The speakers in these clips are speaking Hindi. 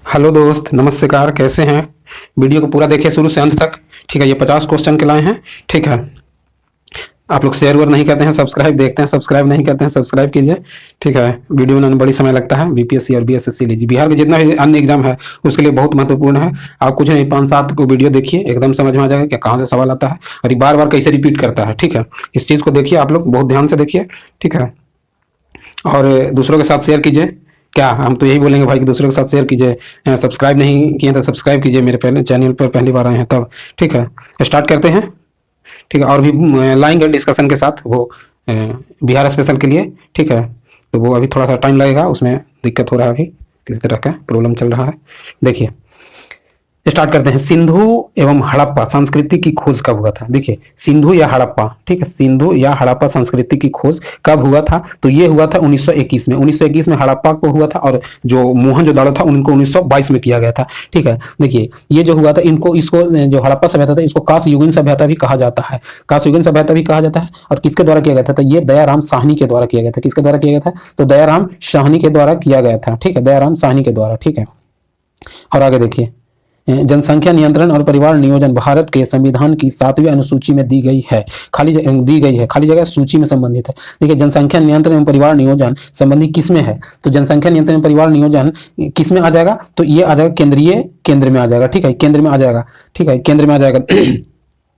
हेलो दोस्त, नमस्कार। कैसे हैं? वीडियो को पूरा देखिए शुरू से अंत तक। ठीक है, ये 50 क्वेश्चन के लाए हैं। ठीक है, आप लोग शेयर वेयर नहीं करते हैं, सब्सक्राइब देखते हैं, सब्सक्राइब नहीं करते हैं, सब्सक्राइब कीजिए। ठीक है, वीडियो बनाने में बड़ी समय लगता है। बीपीएससी और बीएसएससी लीजिए, बिहार के जितना भी अन्य एग्जाम है उसके लिए बहुत महत्वपूर्ण है। आप कुछ नहीं, 5-7 को वीडियो देखिए, एकदम समझ में आ जाएगा कि कहाँ से सवाल आता है और ये बार बार कैसे रिपीट करता है। ठीक है, इस चीज़ को देखिए, आप लोग बहुत ध्यान से देखिए। ठीक है, और दूसरों के साथ शेयर कीजिए। क्या हम तो यही बोलेंगे भाई कि दूसरों के साथ शेयर कीजिए। सब्सक्राइब नहीं किए तो सब्सक्राइब कीजिए, मेरे पहले चैनल पर पहली बार आए हैं तब। ठीक है, स्टार्ट करते हैं। ठीक है, और भी लाएंगे डिस्कशन के साथ वो बिहार स्पेशल के लिए। ठीक है, तो वो अभी थोड़ा सा टाइम लगेगा, उसमें दिक्कत हो रहा है, अभी किसी तरह का प्रॉब्लम चल रहा है। देखिए, स्टार्ट करते हैं। सिंधु एवं हड़प्पा संस्कृति की खोज कब हुआ था? देखिए, सिंधु या हड़प्पा, ठीक है, सिंधु या हड़प्पा संस्कृति की खोज कब हुआ था? तो ये हुआ था 1921 में। 1921 में हड़प्पा को हुआ था, और जो मोहनजोदड़ो था उनको 1922 में किया गया था। ठीक है, देखिए ये जो हुआ था, इसको जो हड़प्पा सभ्यता था इसको कांस्ययुगीन सभ्यता भी कहा जाता है। कांस्ययुगीन सभ्यता भी कहा जाता है। और किसके द्वारा किया गया था? तो ये दयाराम साहनी के द्वारा किया गया था। किसके द्वारा किया गया था? तो दयाराम साहनी के द्वारा किया गया था। ठीक है, दयाराम साहनी के द्वारा। ठीक है, और आगे देखिए, जनसंख्या नियंत्रण और परिवार नियोजन भारत के संविधान की 7वीं अनुसूची में दी गई है। खाली जगह सूची में संबंधित है। देखिए, जनसंख्या नियंत्रण एवं परिवार नियोजन संबंधी किस में है? तो जनसंख्या नियंत्रण एवं परिवार नियोजन किस में आ जाएगा? तो ये आ जाएगा केंद्र में आ जाएगा। ठीक है, केंद्र में आ जाएगा। ठीक है, केंद्र में आ जाएगा।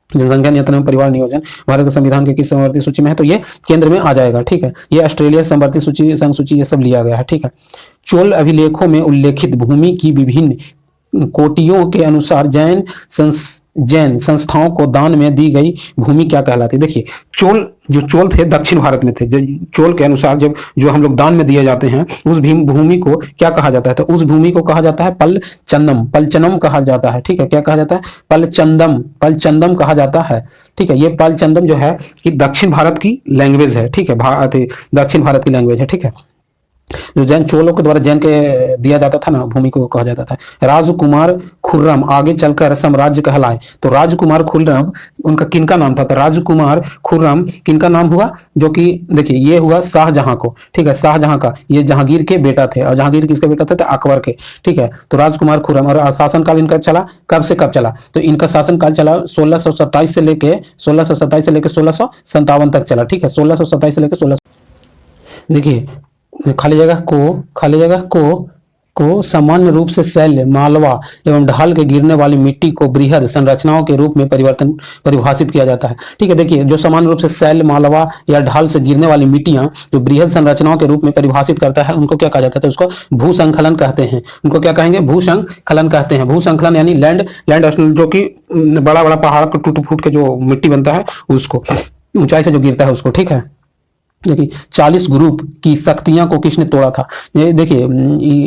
जनसंख्या नियंत्रण एवं परिवार नियोजन भारत के संविधान के किस समवर्ती सूची में है? तो ये केंद्र में आ जाएगा। ठीक है, ये ऑस्ट्रेलिया समवर्ती सूची, संघ सूची, ये सब लिया गया है। ठीक है, चोल अभिलेखों में उल्लेखित भूमि की विभिन्न कोटियों के अनुसार जैन संस्थाओं को दान में दी गई भूमि क्या कहलाती है? देखिए, चोल थे दक्षिण भारत में थे। चोल के अनुसार जब जो हम लोग दान में दिए जाते हैं उस भूमि को क्या कहा जाता है? तो उस भूमि को कहा जाता है पलचनम कहा जाता है। ठीक है, क्या कहा जाता है? पलचंदम कहा जाता है। ठीक है, ये पलचंदम जो है कि दक्षिण भारत की लैंग्वेज है। ठीक है, दक्षिण भारत की लैंग्वेज है। ठीक है, जो जैन चोलों के द्वारा जैन के दिया जाता था ना, भूमि को कहा जाता था। राजकुमार खुर्रम आगे चलकर साम्राज्य कहलाए। तो राजकुमार खुर्रम उनका किनका नाम था? तो राजकुमार खुर्रम किनका नाम हुआ? जो कि देखिए, ये हुआ शाहजहां को। ठीक है, शाहजहां का, ये जहांगीर के बेटा थे। और जहांगीर किसके बेटा थे? तो अकबर के। ठीक है, तो राजकुमार खुर्रम। और शासनकाल इनका चला कब से कब चला? तो इनका शासनकाल चला 1627 से लेके 1657 तक चला। ठीक है, 1627 से लेकर 16। देखिए, खाली जगह को सामान्य रूप से शैल, मालवा एवं ढाल के गिरने वाली मिट्टी को बृहद संरचनाओं के रूप में परिभाषित किया जाता है। ठीक है, देखिए, जो सामान्य रूप से शैल, मालवा या ढाल से गिरने वाली मिट्टियां जो बृहद संरचनाओं के रूप में परिभाषित करता है, उनको क्या कहा जाता है? तो उसको भूसंखलन कहते हैं। उनको क्या कहेंगे? भूसंखलन कहते हैं। भूसंखलन यानी लैंड जो कि बड़ा बड़ा पहाड़ को टूट फूट के जो मिट्टी बनता है उसको, ऊंचाई से जो गिरता है उसको। ठीक है, देखिए, 40 ग्रुप की शक्तियां को किसने तोड़ा था? ये देखिए,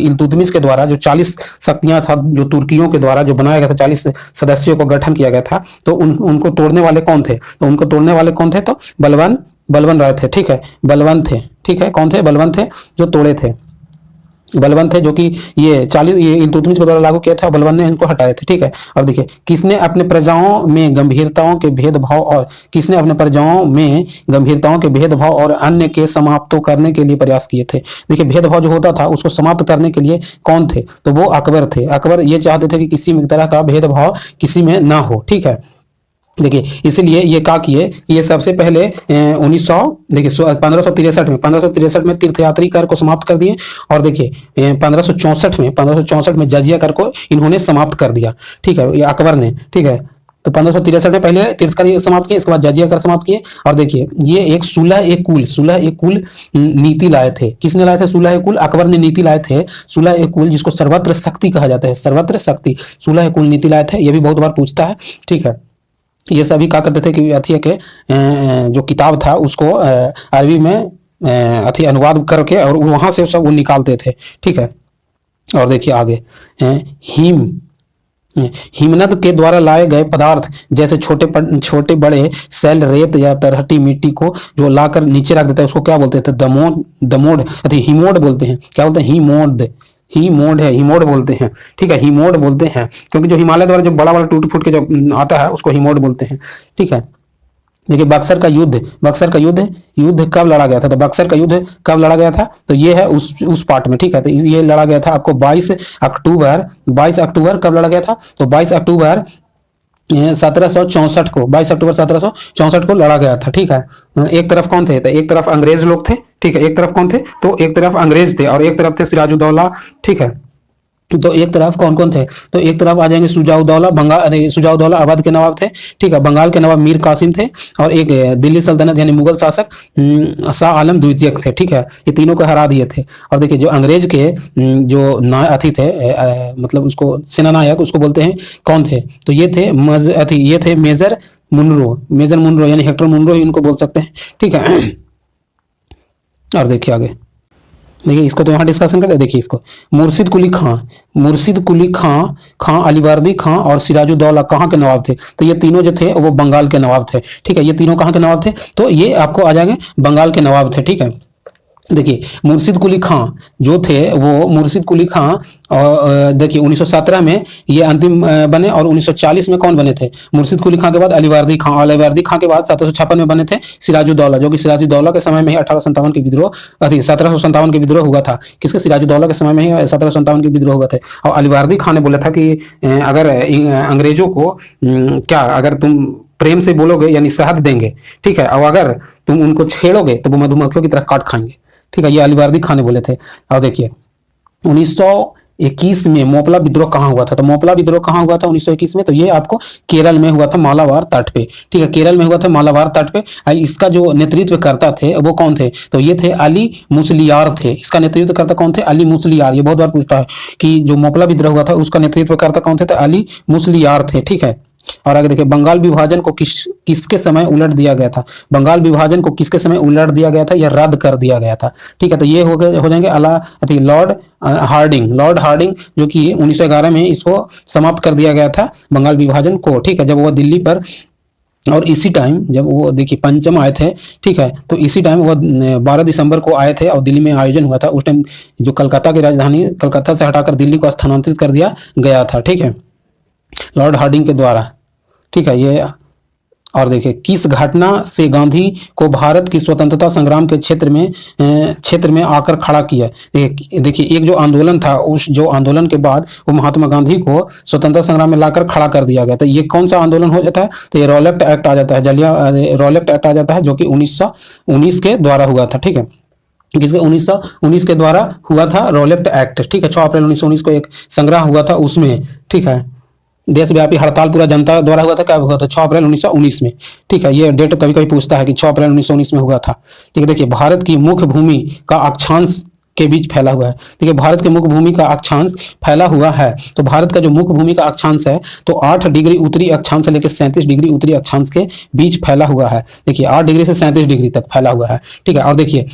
इल्तुतमिश के द्वारा जो 40 शक्तियां था, जो तुर्कियों के द्वारा जो बनाया गया था, 40 सदस्यों को गठन किया गया था, तो उनको तोड़ने वाले कौन थे? तो उनको तोड़ने वाले कौन थे? तो बलवन राय थे। ठीक है, बलवन थे। ठीक है, कौन थे? बलवन थे, जो तोड़े थे। बलवन थे, जो कि ये इल्तुतमिश के द्वारा लागू किया था। बलवन ने इनको हटाए थे। ठीक है, और देखिए, किसने अपने प्रजाओं में गंभीरताओं के भेदभाव और अन्य के समाप्त करने के लिए प्रयास किए थे? देखिए, भेदभाव जो होता था उसको समाप्त करने के लिए कौन थे? तो वो अकबर थे। अकबर ये चाहते थे कि किसी भी तरह का भेदभाव किसी में ना हो। ठीक है, देखिए, इसलिए ये क्या किए, ये सबसे पहले 1900 देखिए 1563 में तीर्थयात्री कर को समाप्त कर दिए। और देखिए 1564 में जजिया कर को इन्होंने समाप्त कर दिया। ठीक है, ये अकबर ने। ठीक है, तो 1563 में पहले तीर्थकर समाप्त किए, इसके बाद जजिया कर समाप्त किए। और देखिए, ये एक सुलह ए कुल नीति लाए थे। किसने लाए थे? सुलह ए कुल, अकबर ने नीति लाए थे। सुलह ए कुल, जिसको सर्वत्र शक्ति कहा जाता है, सर्वत्र शक्ति, सुलह ए कुल नीति लाए थे। ये भी बहुत बार पूछता है। ठीक है, ये सभी क्या करते थे कि अथी के जो किताब था उसको अरबी में अथी अनुवाद करके और वहां से सब वो निकालते थे। ठीक है, और देखिए आगे, हिमनद के द्वारा लाए गए पदार्थ जैसे छोटे बड़े सेल, रेत या तरहटी मिट्टी को जो लाकर नीचे रख देता है उसको क्या बोलते थे? दमोड अथी हिमोड बोलते हैं। क्या बोलते हैं? हिमोड बोलते हैं। ठीक है, हिमोड बोलते हैं, क्योंकि जो हिमालय द्वारा जो बड़ा बड़ा टूट फूट के जो आता है उसको हिमोड बोलते हैं। ठीक है, देखिए बक्सर का युद्ध कब लड़ा गया था, तो बक्सर का युद्ध कब लड़ा गया था, तो ये है उस पार्ट में, ठीक है। तो ये लड़ा गया था आपको 22 अक्टूबर कब लड़ा गया था, तो 22 अक्टूबर 1764 को, 22 अक्टूबर 1764 को लड़ा गया था, ठीक है। एक तरफ कौन थे, तो एक तरफ अंग्रेज लोग थे, ठीक है। एक तरफ कौन थे, तो एक तरफ अंग्रेज थे और एक तरफ थे सिराजुद्दौला, ठीक है। तो एक तरफ कौन कौन थे, तो एक तरफ आ जाएंगे सुजाउद्दौला अवध के नवाब थे, ठीक है। बंगाल के नवाब मीर कासिम थे और एक दिल्ली सल्तनत यानी मुगल शासक शाह आलम द्वितीय थे, ठीक है। ये तीनों को हरा दिए थे। और देखिए जो अंग्रेज के जो अथी थे मतलब उसको सेनानायक उसको बोलते हैं कौन थे, तो ये थे मेजर मुनरो यानी हेक्टर मुनरो ही उनको बोल सकते हैं, ठीक है। और देखिए आगे, देखिए इसको तो यहाँ डिस्कशन करते हैं। देखिए इसको मुर्शिद कुली खां अलीवर्दी खां और सिराजुद्दौला कहाँ के नवाब थे, तो ये तीनों जो थे वो बंगाल के नवाब थे, ठीक है। ये तीनों कहाँ के नवाब थे, तो ये आपको आ जाएंगे बंगाल के नवाब थे, ठीक है। देखिए मुर्शिद कुली खां जो थे वो मुर्शिद कुली खां और देखिए 1917 में ये अंतिम बने और 1940 में कौन बने थे, मुर्शिद कुली खां के बाद अलीवर्दी खां के बाद 1756 में बने थे सिराजुद्दौला, जो कि सिराजुद्दौला के समय में ही 1857 के विद्रोह 1757 के विद्रोह हुआ था। किसके, सिराजुद्दौला के समय में ही 1757 के विद्रोह हुआ थे। और अलीवर्दी खां ने बोला था कि अगर अंग्रेजों को क्या अगर तुम प्रेम से बोलोगे यानी शहद देंगे, ठीक है, और अगर तुम उनको छेड़ोगे तो वो मधुमक्खियों की तरह काट खाएंगे, ठीक है। ये अलीवर्दी खां ने बोले थे। और देखिए 1921 में मोपला विद्रोह कहाँ हुआ था, तो मोपला विद्रोह कहाँ हुआ था 1921 में, तो ये आपको केरल में हुआ था, मालाबार तट पे, ठीक है। केरल में हुआ था मालाबार तट पे। इसका जो नेतृत्व करता थे वो कौन थे, तो ये थे अली मुसलियार थे। इसका नेतृत्व करता कौन थे, अली मुसलियार। ये बहुत बार पूछता है कि जो मोपला विद्रोह हुआ था उसका नेतृत्व करता कौन थे, तो अली मुसलियार थे, ठीक है। और आगे देखिए बंगाल विभाजन को किसके समय उलट दिया गया था, बंगाल विभाजन को किसके समय उलट दिया गया था या रद्द कर दिया गया था, ठीक है। तो ये हो जाएंगे लॉर्ड हार्डिंग जो कि 1911 में इसको समाप्त कर दिया गया था बंगाल विभाजन को, ठीक है। जब वो दिल्ली पर और इसी टाइम जब वो देखिए पंचम आए थे, ठीक है, तो इसी टाइम वो 12 दिसंबर को आए थे और दिल्ली में आयोजन हुआ था। उस टाइम जो कलकत्ता की राजधानी कलकत्ता से हटाकर दिल्ली को स्थानांतरित कर दिया गया था, ठीक है, लॉर्ड हार्डिंग के द्वारा, ठीक है। ये और देखिए किस घटना से गांधी को भारत की स्वतंत्रता संग्राम के क्षेत्र में आकर खड़ा किया, देखिए एक जो आंदोलन था उस जो आंदोलन के बाद वो महात्मा गांधी को स्वतंत्रता संग्राम में लाकर खड़ा कर दिया गया था। ये कौन सा आंदोलन हो जाता है, तो ये रॉलेट एक्ट आ जाता है, रॉलेट एक्ट आ जाता है जो कि 1919 के द्वारा हुआ था, ठीक है। किसके 1919 के द्वारा हुआ था रॉलेट एक्ट, ठीक है। 6 अप्रैल 1919 को एक संग्रह हुआ था उसमें, ठीक है। देशव्यापी हड़ताल पूरा जनता द्वारा हुआ था, कब हुआ था, 6 अप्रैल 1919 में, ठीक है। ये डेट कभी कभी पूछता है कि 6 अप्रैल 1919 में हुआ था, ठीक है। देखिए भारत की मुख्य भूमि का अक्षांश के बीच फैला हुआ है, देखिए भारत के मुख्य भूमि का अक्षांश फैला हुआ है, तो भारत का जो मुख्य भूमि का अक्षांश है तो 8 डिग्री उत्तरी अक्षांश से लेकर 37 डिग्री उत्तरी अक्षांश के बीच फैला हुआ है, देखिए 8 डिग्री से 37 डिग्री तक फैला हुआ है, ठीक है। और देखिए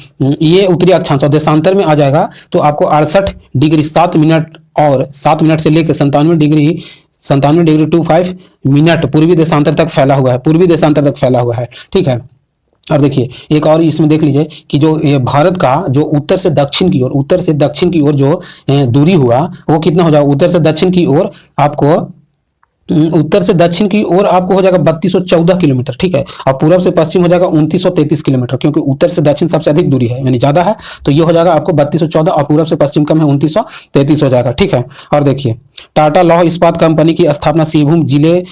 ये उत्तरी अक्षांश और देशांतर में आ जाएगा तो आपको 68 डिग्री 7 मिनट और 7 मिनट से लेकर 97 डिग्री 25 मिनट पूर्वी देशांतर तक फैला हुआ है, ठीक है। और देखिए एक और इसमें देख लीजिए कि जो ये भारत का जो उत्तर से दक्षिण की ओर जो दूरी हुआ वो कितना हो जाएगा, उत्तर से दक्षिण की ओर आपको हो जाएगा 3214 किलोमीटर, ठीक है। और पूर्व से पश्चिम हो जाएगा 2933 किलोमीटर, क्योंकि उत्तर से दक्षिण सबसे अधिक दूरी है यानी ज्यादा है, तो ये हो जाएगा आपको 3214 और पूर्व से पश्चिम कम है 2933 हो जाएगा, ठीक है। और देखिए टाटा लौह इस्पात कंपनी की स्थापना सिंहभूम जिले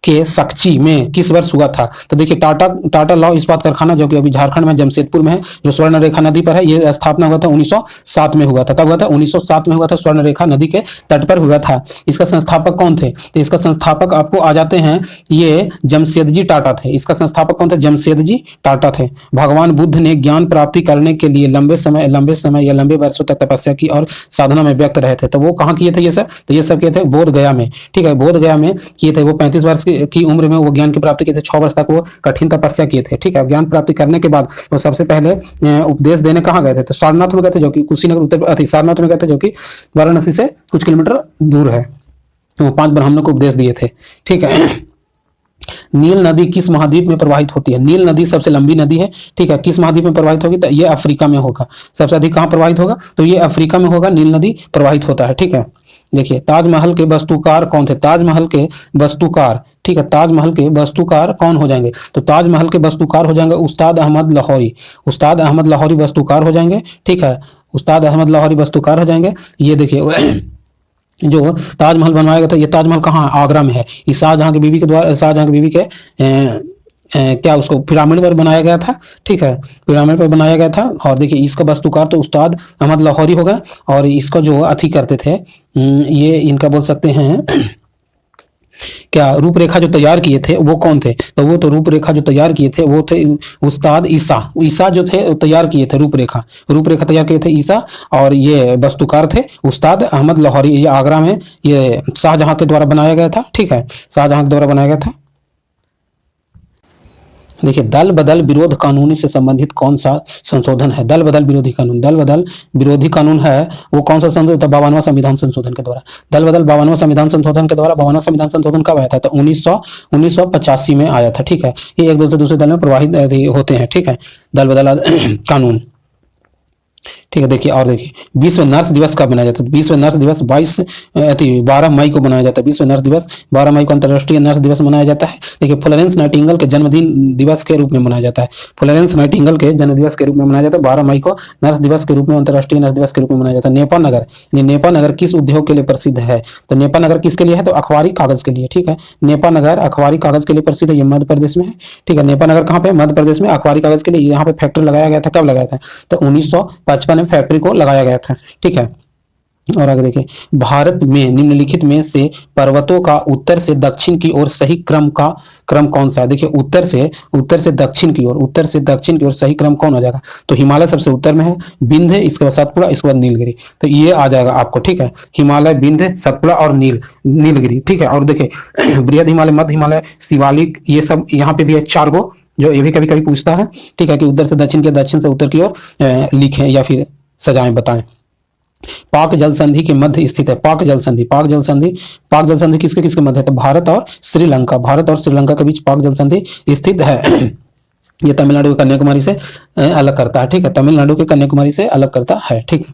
के सक्ची में किस वर्ष हुआ था, तो देखिए टाटा लौह इस्पात कारखाना जो कि अभी झारखंड में जमशेदपुर में है, जो स्वर्ण रेखा नदी पर है, ये स्थापना हुआ था 1907 में हुआ था। कब हुआ था, 1907 में हुआ था, स्वर्ण रेखा नदी के तट पर हुआ था। इसका संस्थापक कौन थे, तो इसका संस्थापक आपको आ जाते हैं ये जमशेदजी टाटा थे। इसका संस्थापक कौन थे, जमशेदजी टाटा थे। भगवान बुद्ध ने ज्ञान प्राप्ति करने के लिए लंबे समय या लंबे वर्षों तक तपस्या की और साधना में व्यक्त रहे थे, तो वो कहाँ किए थे ये सब, तो ये सब किए थे बोध गया में, ठीक है। बोध गया में किए थे, वो 35 वर्ष की उम्र में वो ज्ञान की प्राप्ति किए थे, 6 वर्ष तक वो कठिन तपस्या किए थे, ठीक है। ज्ञान प्राप्ति करने के बाद वो सबसे पहले उपदेश देने कहाँ गए थे, तो सारनाथ में गए थे, जो कि कुशीनगर सारनाथ में गए थे, जो कि वाराणसी से कुछ किलोमीटर दूर है। तो 5 ब्राह्मणों को उपदेश दिए थे, ठीक है। नील नदी किस महाद्वीप में प्रवाहित होती है, नील नदी सबसे लंबी नदी है, ठीक है। किस महाद्वीप में प्रवाहित होगी, तो ये अफ्रीका में होगा, सबसे अधिक कहाँ प्रवाहित होगा, तो ये अफ्रीका में होगा, नील नदी प्रवाहित होता है, ठीक है। देखिए ताजमहल के वास्तुकार कौन थे, ताजमहल के वास्तुकार ठीक है, ताजमहल के वास्तुकार कौन हो जाएंगे? तो ताजमहल के वास्तुकार हो जाएंगे उस्ताद अहमद लाहौरी। उस्ताद अहमद लाहौरी वास्तुकार हो जाएंगे। ठीक है, उस्ताद अहमद लाहौरी वास्तुकार हो जाएंगे। ये देखिए जो ताजमहल बनवाया गया था, ये ताजमहल कहाँ, आगरा में है। ये शाहजहां की बीवी के द्वारा, शाहजहां की बीवी के क्या उसको पिरामिड पर बनाया गया था। ठीक है, पिरामिड पर बनाया गया था। और देखिए इसका वास्तुकार तो उस्ताद अहमद लाहौरी होगा। और इसको जो अथी करते थे, ये इनका बोल सकते हैं क्या, रूपरेखा जो तैयार किए थे वो कौन थे? तो वो तो रूपरेखा जो तैयार किए थे वो थे उस्ताद ईसा जो थे तैयार किए थे रूपरेखा तैयार किए थे ईसा। और ये वास्तुकार थे उस्ताद अहमद लाहौरी। ये आगरा में ये शाहजहां के द्वारा बनाया गया था। ठीक है, शाहजहां के द्वारा बनाया गया था। देखिए दल बदल विरोध कानून से संबंधित कौन सा संशोधन है? दल बदल विरोधी कानून, दल बदल विरोधी कानून है वो कौन सा संशोधन? 52वां संविधान संशोधन के द्वारा। दल बदल 52वां संविधान संशोधन के द्वारा। 52वां संविधान संशोधन कब आया था? तो 1985 में आया था। ठीक है, ये एक दल से दूसरे दल में प्रवाहित होते हैं। ठीक है, दल बदल कानून। ठीक है, देखिए और देखिए विश्व नर्स दिवस कब मनाया जाता है? विश्व नर्स दिवस 12 मई को मनाया जाता है। विश्व नर्स दिवस 12 मई को अंतर्राष्ट्रीय नर्स दिवस मनाया जाता है। देखिए फ्लोरेंस नाइटिंगेल के जन्मदिन दिवस के रूप में मनाया जाता है। फ्लोरेंस नाइटिंगेल के जन्म दिवस के रूप में मनाया जाता है। 12 मई को नर्स दिवस के रूप में, अंतर्राष्ट्रीय नर्स दिवस के रूप में मनाया जाता है। नेपा नगर, नेपा नगर किस उद्योग के लिए प्रसिद्ध है? तो नेपा नगर किसके लिए है? तो अखबारी कागज के लिए। ठीक है, नेपा नगर अखबारी कागज के लिए प्रसिद्ध है। ये मध्य प्रदेश में है। ठीक है, नेपा नगर कहाँ पे? मध्य प्रदेश में, अखबारी कागज के लिए। यहाँ पे फैक्ट्री लगाया गया था। कब लगाया था? तो 1955 में फैक्ट्री को लगाया गया था। ठीक है, और आगे देखिए भारत में निम्नलिखित में से पर्वतों का उत्तर से दक्षिण की ओर सही क्रम कौन सा है? देखिए उत्तर से दक्षिण की ओर सही क्रम कौन हो जाएगा? तो हिमालय सबसे उत्तर में है, विंध्य, इसके बाद सतपुड़ा, इसके बाद नीलगिरी। तो ये आ जाएगा आपको। ठीक है, हिमालय, विंध्य, सतपुड़ा और नीलगिरी। ठीक है, और देखिए बृहद हिमालय, मध्य हिमालय, शिवालिक, ये सब यहाँ पे भी है 4 गो, जो ये भी कभी कभी पूछता है। ठीक है, कि उत्तर से दक्षिण के, दक्षिण से उत्तर की ओर लिखें या फिर सजाएं, बताएं। पाक जल संधि के मध्य स्थित है। पाक जल संधि किसके किसके मध्य है? तो भारत और श्रीलंका के बीच पाक जल संधि स्थित है। ये तमिलनाडु के कन्याकुमारी से अलग करता है। ठीक है, तमिलनाडु के कन्याकुमारी से अलग करता है। ठीक है,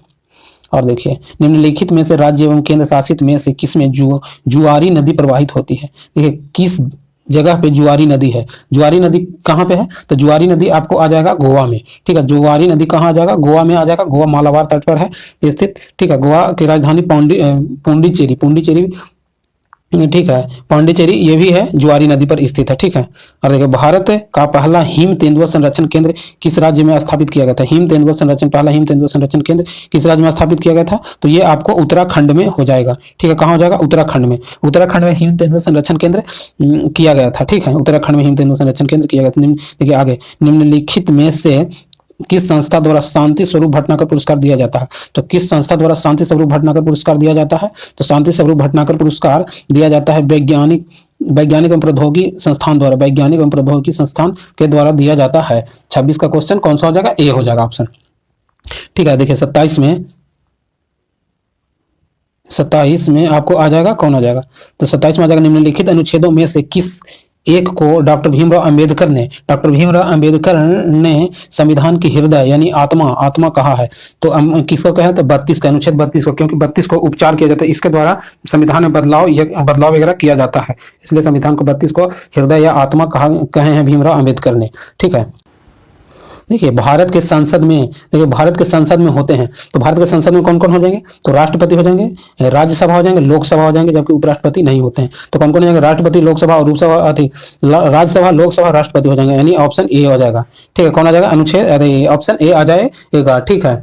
और देखिए निम्नलिखित में से राज्य एवं केंद्र शासित में से किसमें जुआरी नदी प्रवाहित होती है? देखिए किस जगह पे जुआरी नदी है? जुआरी नदी कहाँ पे है? तो जुआरी नदी आपको आ जाएगा गोवा में। ठीक है, जुआरी नदी कहाँ आ जाएगा? गोवा में आ जाएगा। गोवा मालाबार तट पर है स्थित। ठीक है, गोवा की राजधानी पुंडीचेरी ठीक है, पांडिचेरी ये भी है, जुआरी नदी पर स्थित है। ठीक है, और देखिए भारत का पहला हिम तेंदुआ संरक्षण केंद्र किस राज्य में स्थापित किया गया था? पहला हिम तेंदुआ संरक्षण केंद्र किस राज्य में स्थापित किया गया था? तो ये आपको उत्तराखंड में हो जाएगा। ठीक है, कहाँ हो जाएगा? उत्तराखंड में हिम तेंदुआ संरक्षण केंद्र किया गया था। ठीक है, उत्तराखंड में हिम तेंदुआ संरक्षण केंद्र किया गया था। देखिए आगे निम्नलिखित में से किस संस्था द्वारा शांति स्वरूप भटनागर पुरस्कार दिया जाता है? तो किस संस्था द्वारा शांति स्वरूप भटनागर पुरस्कार दिया जाता है? तो शांति स्वरूप भटनागर पुरस्कार दिया जाता है वैज्ञानिक एवं प्रौद्योगिकी संस्थान के द्वारा दिया जाता है। 26 का क्वेश्चन कौन सा हो जाएगा? ए हो जाएगा ऑप्शन। ठीक है, देखिए 27 में आपको आ जाएगा, कौन आ जाएगा? तो 27 में आ जाएगा निम्नलिखित अनुच्छेदों में से किस एक को डॉक्टर भीमराव अंबेडकर ने संविधान की हृदय यानी आत्मा कहा है? तो किसको कहा? तो 32 का, अनुच्छेद 32 को, क्योंकि 32 को उपचार किया जाता है, इसके द्वारा संविधान में बदलाव वगैरह किया जाता है, इसलिए संविधान को 32 को हृदय या आत्मा कहे हैं भीमराव अंबेडकर ने। ठीक है, देखिए भारत के संसद में होते हैं, तो भारत के संसद में कौन कौन हो जाएंगे? तो राष्ट्रपति हो जाएंगे, राज्यसभा हो जाएंगे, लोकसभा हो जाएंगे, जबकि उपराष्ट्रपति नहीं होते हैं। तो कौन कौन हो जाएंगे? राष्ट्रपति, लोकसभा और राज्यसभा, लोकसभा, राष्ट्रपति हो जाएंगे, यानी ऑप्शन ए हो जाएगा। ठीक है, कौन आ जाएगा? ऑप्शन ए आ जाएगा। ठीक है,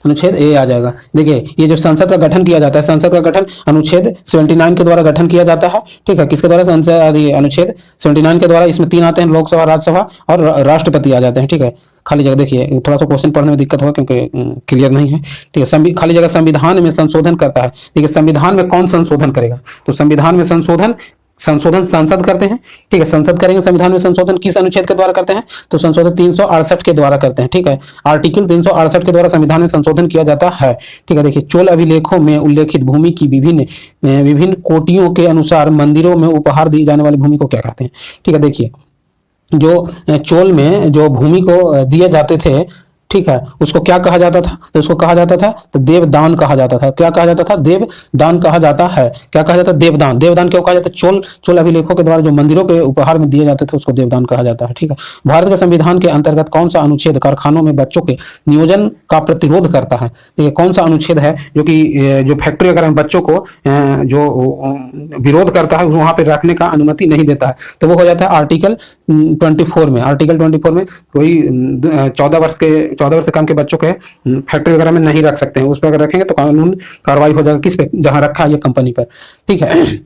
अनुच्छेद ए आ जाएगा। देखिए ये जो संसद का गठन किया जाता है, संसद का गठन अनुच्छेद 79 के द्वारा गठन किया जाता है। ठीक है, किसके द्वारा? अनुच्छेद 79 के द्वारा। इसमें 3 आते हैं, लोकसभा, राज्यसभा और राष्ट्रपति आ जाते हैं। ठीक है, खाली जगह देखिए थोड़ा सा क्वेश्चन पढ़ने में दिक्कत होगा क्योंकि क्लियर नहीं है। ठीक है, खाली जगह संविधान में संशोधन करता है। देखिए संविधान में कौन संशोधन करेगा? तो संविधान में संशोधन संसद करते हैं। ठीक है, संसद करेंगे। संविधान में संशोधन किस अनुच्छेद के द्वारा करते हैं? तो संशोधन 368 के द्वारा करते हैं। ठीक है, आर्टिकल 368 के द्वारा संविधान में संशोधन किया जाता है। ठीक है, देखिए चोल अभिलेखों में उल्लेखित भूमि की विभिन्न कोटियों के अनुसार मंदिरों में उपहार दी जाने वाली भूमि को क्या कहते हैं? ठीक है, देखिए जो चोल में जो भूमि को दिए जाते थे, ठीक है, उसको क्या कहा जाता था? तो उसको कहा जाता था तो देवदान कहा जाता था। क्या कहा जाता था? देवदान कहा जाता है। क्या कहा जाता है? देवदान। देवदान क्यों कहा जाता है? चोल अभिलेखों के द्वारा जो मंदिरों के उपहार में दिए जाते थे उसको देवदान कहा जाता है। ठीक है, भारत के संविधान के अंतर्गत कौन सा अनुच्छेद कारखानों में बच्चों के नियोजन का प्रतिरोध करता है? देखिए कौन सा अनुच्छेद है जो कि जो फैक्ट्री वगैरह में बच्चों को जो विरोध करता है वहां पर रखने का अनुमति नहीं देता है? तो वो हो जाता है आर्टिकल 24 में। आर्टिकल 24 में कोई 14 वर्ष से कम के बच्चों के फैक्ट्री वगैरह में नहीं रख सकते हैं। उस पर अगर रखेंगे तो कानून कार्रवाई हो जाएगा। किस पे? जहां रखा है ये कंपनी पर। ठीक है,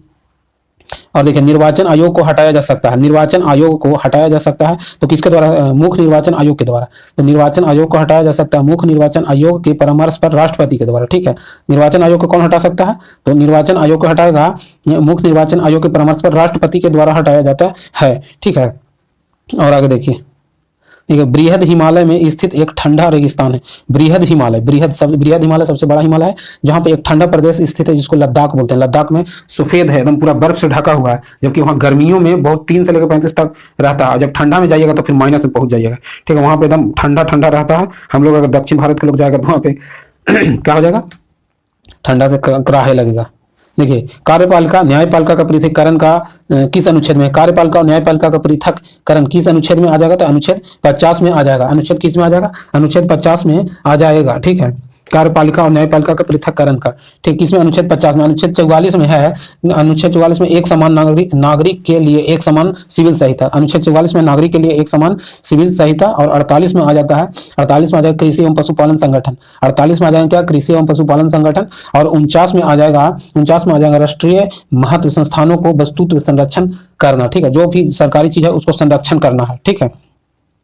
और देखिए निर्वाचन आयोग को हटाया जा सकता है। निर्वाचन आयोग को हटाया जा सकता है तो किसके द्वारा? मुख्य निर्वाचन आयोग के द्वारा। तो निर्वाचन आयोग को हटाया जा सकता है मुख्य निर्वाचन आयोग के परामर्श पर राष्ट्रपति के द्वारा। ठीक है, निर्वाचन आयोग को कौन हटा सकता है? तो निर्वाचन आयोग को हटाएगा मुख्य निर्वाचन आयोग के परामर्श पर राष्ट्रपति के द्वारा हटाया जाता है। ठीक है, और आगे देखिए बृहद हिमालय में स्थित एक ठंडा रेगिस्तान है। बृहद हिमालय, बृहद हिमालय सबसे बड़ा हिमालय है जहां पे एक ठंडा प्रदेश स्थित है जिसको लद्दाख बोलते हैं। लद्दाख में सफेद है, एकदम पूरा बर्फ से ढका हुआ है, जबकि वहां गर्मियों में बहुत 3 से लेकर 35 तक रहता है। जब ठंडा में जाइएगा तो फिर माइनस में पहुंच जाइएगा। ठीक है, वहां पे एकदम ठंडा ठंडा रहता है। हम लोग अगर दक्षिण भारत के लोग जाएगा तो वहां पे क्या हो जाएगा? ठंडा से कराहे लगेगा। देखिए कार्यपालिका न्यायपालिका का पृथक्करण का किस अनुच्छेद में? कार्यपालिका और न्यायपालिका का पृथक्करण किस अनुच्छेद में आ जाएगा? तो अनुच्छेद 50 में आ जाएगा। अनुच्छेद किस में आ जाएगा? अनुच्छेद 50 में आ जाएगा। ठीक है, कार्यपालिका और न्यायपालिका का पृथक्करण का ठीक किसमें? अनुच्छेद 50 में। अनुच्छेद 44 में है। अनुच्छेद 44 में एक समान नागरिक के लिए एक समान सिविल संहिता। अनुच्छेद 44 में नागरिक के लिए एक समान सिविल संहिता। और 48 में आ जाता है, 48 में आ जाएगा कृषि एवं पशुपालन संगठन। 48 में आ जाएगा क्या? कृषि एवं पशुपालन संगठन। और 49 में आ जाएगा राष्ट्रीय महत्व संस्थानों को वस्तुत्व संरक्षण करना। ठीक है, जो भी सरकारी चीज है उसको संरक्षण करना है। ठीक है,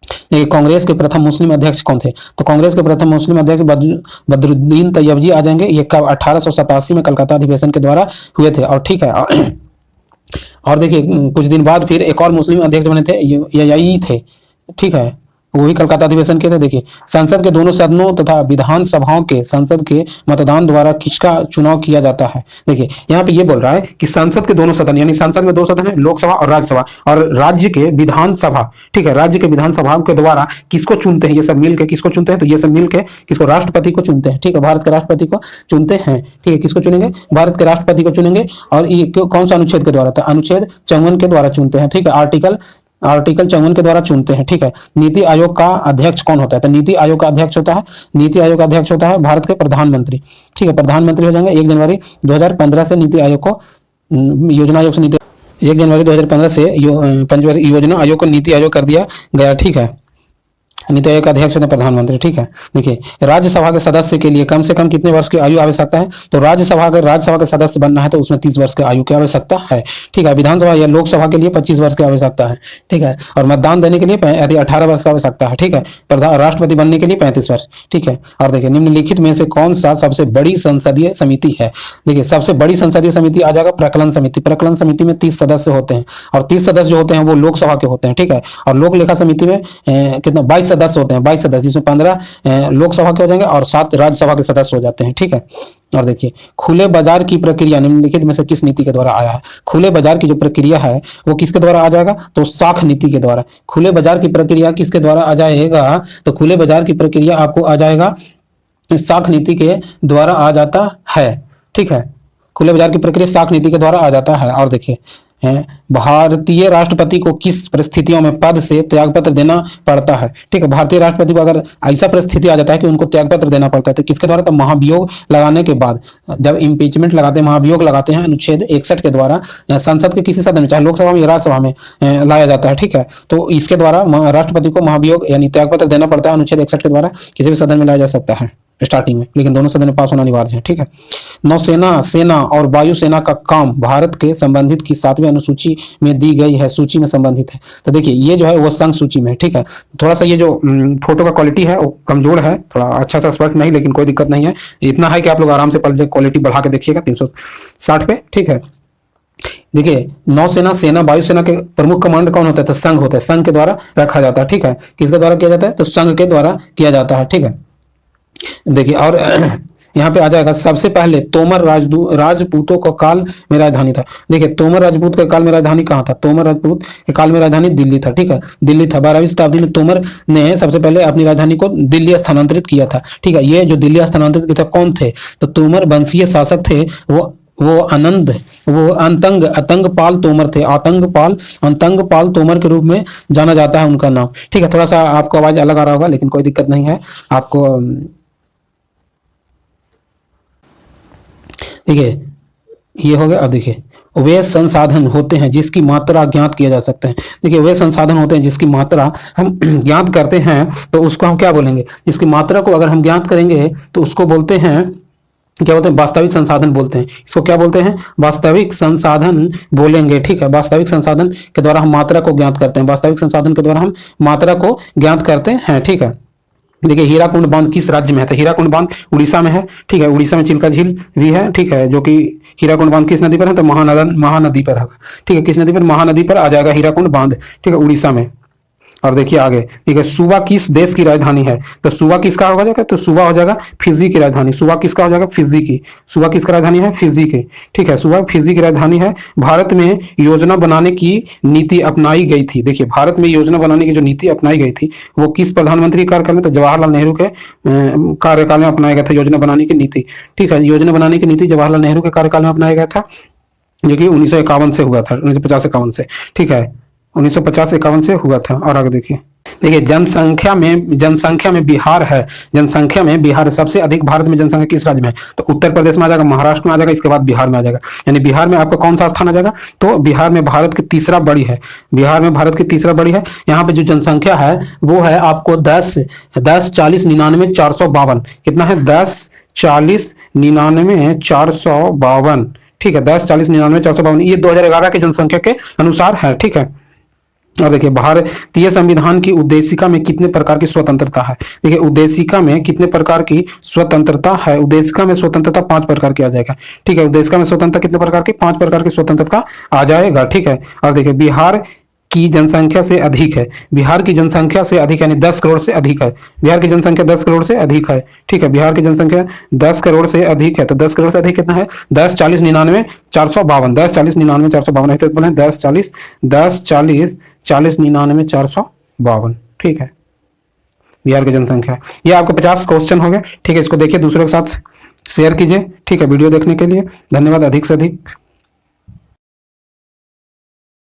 देखिए कांग्रेस के प्रथम मुस्लिम अध्यक्ष कौन थे? तो कांग्रेस के प्रथम मुस्लिम अध्यक्ष बदरुद्दीन तैयबजी आ जाएंगे। ये कब? 1887 में कलकत्ता अधिवेशन के द्वारा हुए थे। और ठीक है, और देखिए कुछ दिन बाद फिर एक और मुस्लिम अध्यक्ष बने थे, यही थे। ठीक है, वही कलकत्ता अधिवेशन के थे। देखिए संसद के दोनों सदनों तथा विधानसभाओं के संसद के मतदान द्वारा किसका चुनाव किया जाता है? देखिए यहाँ पे ये बोल रहा है कि संसद के दोनों सदन, यानी संसद में 2 सदन है, लोकसभा और राज्यसभा, और राज्य के विधानसभा। ठीक है, राज्य के विधानसभा के द्वारा किसको चुनते हैं? ये सब मिलकर किसको चुनते हैं? तो ये सब मिलकर किसको? राष्ट्रपति को चुनते हैं। ठीक है, भारत के राष्ट्रपति को चुनते हैं। ठीक है, किसको चुनेंगे? भारत के राष्ट्रपति को चुनेंगे। और ये कौन सा अनुच्छेद के द्वारा? था अनुच्छेद 54 के द्वारा चुनते हैं। ठीक है, आर्टिकल 54 के द्वारा चुनते हैं। ठीक है, नीति आयोग का अध्यक्ष कौन होता है? तो नीति आयोग का अध्यक्ष होता है भारत के प्रधानमंत्री। ठीक है, प्रधानमंत्री हो जाएंगे 1 जनवरी 2015 से। नीति आयोग को योजना आयोग से 1 जनवरी 2015 से योजना आयोग को नीति आयोग कर दिया गया। ठीक है, नीति आयोग का अध्यक्ष होते हैं प्रधानमंत्री। ठीक है, देखिए राज्यसभा के सदस्य के लिए कम से कम कितने वर्ष की आयु आवश्यकता है? तो राज्यसभा का सदस्य बनना है तो उसमें 30 वर्ष की आयु की आवश्यकता है। ठीक है, विधानसभा या लोकसभा के लिए 25 वर्ष की आवश्यकता है। ठीक है, और मतदान देने के लिए 18 वर्ष की आवश्यकता है। ठीक है, राष्ट्रपति बनने के लिए 35 वर्ष। ठीक है, और देखिए निम्नलिखित में से कौन सा सबसे बड़ी संसदीय समिति है? देखिए सबसे बड़ी संसदीय समिति आ जाएगा प्रकलन समिति। प्रकलन समिति में 30 सदस्य होते हैं, और 30 सदस्य जो होते हैं वो लोकसभा के होते हैं। ठीक है, और लोक लेखा समिति में कितना? 22 सदस्य होते हैं। 22 सदस्य, जिसमें 15 लोकसभा के हो जाएंगे और 7 राज्यसभा के सदस्य हो जाते हैं। ठीक है, और देखिए खुले बाजार की प्रक्रिया निम्नलिखित में से किस नीति के द्वारा आया है? खुले बाजार की जो प्रक्रिया है वो किसके द्वारा आ जाएगा? तो साख नीति के द्वारा। खुले बाजार की प्रक्रिया किसके द्वारा आ जाएगा? तो खुले बाजार की प्रक्रिया आपको आ जाएगा साख नीति के द्वारा आ जाता है। ठीक है, खुले बाजार की प्रक्रिया साख नीति के द्वारा आ जाता है। और देखिए भारतीय राष्ट्रपति को किस परिस्थितियों में पद से त्यागपत्र देना पड़ता है? ठीक है, भारतीय राष्ट्रपति को अगर ऐसा परिस्थिति आ जाता है कि उनको त्यागपत्र देना पड़ता है तो किसके द्वारा? तो महाभियोग लगाने के बाद, जब इम्पीचमेंट लगाते हैं, महाभियोग लगाते हैं, अनुच्छेद 61 के द्वारा संसद के किसी सदन में, चाहे लोकसभा में या राज्यसभा में लाया जाता है। ठीक है, तो इसके द्वारा राष्ट्रपति को महाभियोग यानी त्यागपत्र देना पड़ता है। अनुच्छेद 61 के द्वारा किसी भी सदन में लाया जा सकता है स्टार्टिंग में, लेकिन दोनों सदन में पास होना अनिवार्य है। ठीक है, नौसेना, सेना और वायुसेना का काम भारत के संबंधित की 7वीं अनुसूची में दी गई है, सूची में संबंधित है। तो देखिए ये जो है वो संघ सूची में है। ठीक है, थोड़ा सा ये जो फोटो का क्वालिटी है वो कमजोर है, थोड़ा अच्छा सा स्पष्ट नहीं, लेकिन कोई दिक्कत नहीं है। इतना है कि आप लोग आराम से पढ़ क्वालिटी बढ़ा के देखिएगा 360 पे। ठीक है, देखिए नौसेना, सेना, वायुसेना के प्रमुख कमांड कौन होता है? तो संघ होता है, संघ के द्वारा रखा जाता है। ठीक है, किसके द्वारा किया जाता है? तो संघ के द्वारा किया जाता है। ठीक है, देखिए और यहाँ पे आ जाएगा सबसे पहले तोमर राजपूतों का काल में राजधानी था। देखिए तोमर राजपूत का काल में राजधानी कहाँ था? तोमर राजपूत के काल में राजधानी दिल्ली था। ठीक है, दिल्ली था। 12वीं शताब्दी में तोमर ने सबसे पहले अपनी राजधानी को दिल्ली स्थानांतरित किया था। ठीक है, ये जो दिल्ली स्थानांतरित किया था कौन थे? तो तोमर वंशीय शासक थे। वो अंतंग पाल तोमर थे। अंतंग पाल तोमर के रूप में जाना जाता है उनका नाम। ठीक है, थोड़ा सा आपको आवाज अलग आ रहा होगा लेकिन कोई दिक्कत नहीं है। आपको देखिए ये हो गया। अब देखिए वे संसाधन होते हैं जिसकी मात्रा ज्ञात किया जा सकता है। देखिए वे संसाधन होते हैं जिसकी मात्रा हम ज्ञात करते हैं तो उसको हम क्या बोलेंगे? इसकी मात्रा को अगर हम ज्ञात करेंगे तो उसको बोलते हैं, क्या बोलते हैं? वास्तविक संसाधन बोलते हैं। इसको क्या बोलते हैं? वास्तविक संसाधन बोलेंगे। ठीक है, वास्तविक संसाधन के द्वारा हम मात्रा को ज्ञात करते हैं। वास्तविक संसाधन के द्वारा हम मात्रा को ज्ञात करते हैं। ठीक है, देखिए हीराकुंड बांध किस राज्य में है? तो हीराकुंड बांध उड़ीसा में है। ठीक है, उड़ीसा में चिल्का झील भी है। ठीक है, जो कि हीराकुंड बांध किस नदी पर है? तो महानदी पर है। ठीक है, किस नदी पर? महानदी पर आ जाएगा हीराकुंड बांध। ठीक है, उड़ीसा में। और देखिए आगे, ठीक है, सूबा किस देश की राजधानी है? तो सूबा किसका हो जाएगा? तो सूबा हो जाएगा फिजी की राजधानी। सूबा किसका हो जाएगा? फिजी की। सूबा किसका राजधानी है? फिजी की। ठीक है, सूबा फिजी की राजधानी है। भारत में योजना बनाने की नीति अपनाई गई थी। देखिए भारत में योजना बनाने की जो नीति अपनाई गई थी वो किस प्रधानमंत्री के कार्यकाल में? तो जवाहरलाल नेहरू के कार्यकाल में अपनाया गया था योजना बनाने की नीति। ठीक है, योजना बनाने की नीति जवाहरलाल नेहरू के कार्यकाल में अपनाया गया था, जो कि 1951 से हुआ था, 1950-51 से। ठीक है, 1950-51 से हुआ था। और आगे देखिए जनसंख्या में बिहार है। जनसंख्या में बिहार सबसे अधिक भारत में जनसंख्या किस राज्य में है? तो उत्तर प्रदेश में आ जाएगा, महाराष्ट्र में आ जाएगा, इसके बाद बिहार में आ जाएगा। यानी बिहार में आपका कौन सा स्थान आ जाएगा? तो बिहार में भारत की तीसरा बड़ी है। बिहार में भारत की तीसरा बड़ी है। यहाँ पे जो जनसंख्या है वो है आपको 10-40-99-452। कितना है? 10-40-99-452। ठीक है, 10-40-99-452 ये 2011 की जनसंख्या के अनुसार है। ठीक है, और देखिए भारतीय संविधान की उद्देशिका में कितने प्रकार की स्वतंत्रता है? देखिए उद्देशिका में कितने प्रकार की स्वतंत्रता है? उद्देशिका में स्वतंत्रता 5 प्रकार की आ जाएगा। ठीक है, उद्देशिका में स्वतंत्रता कितने प्रकार की? 5 प्रकार की स्वतंत्रता आ जाएगा। ठीक है, और देखिए बिहार की जनसंख्या से अधिक है। बिहार की जनसंख्या से अधिक यानी 10 करोड़ से अधिक है। बिहार की जनसंख्या 10 करोड़ से अधिक है। ठीक है, बिहार की जनसंख्या 10 करोड़ से अधिक है। तो 10 करोड़ से अधिक कितना है? 10-40-99-452। 10-40-99-452 ऐसे बोले 10-40-99-452। ठीक है, बिहार की जनसंख्या। ये आपको 50 क्वेश्चन हो गए। ठीक है, इसको देखिए, दूसरों के साथ शेयर कीजिए। ठीक है, वीडियो देखने के लिए धन्यवाद। अधिक से अधिक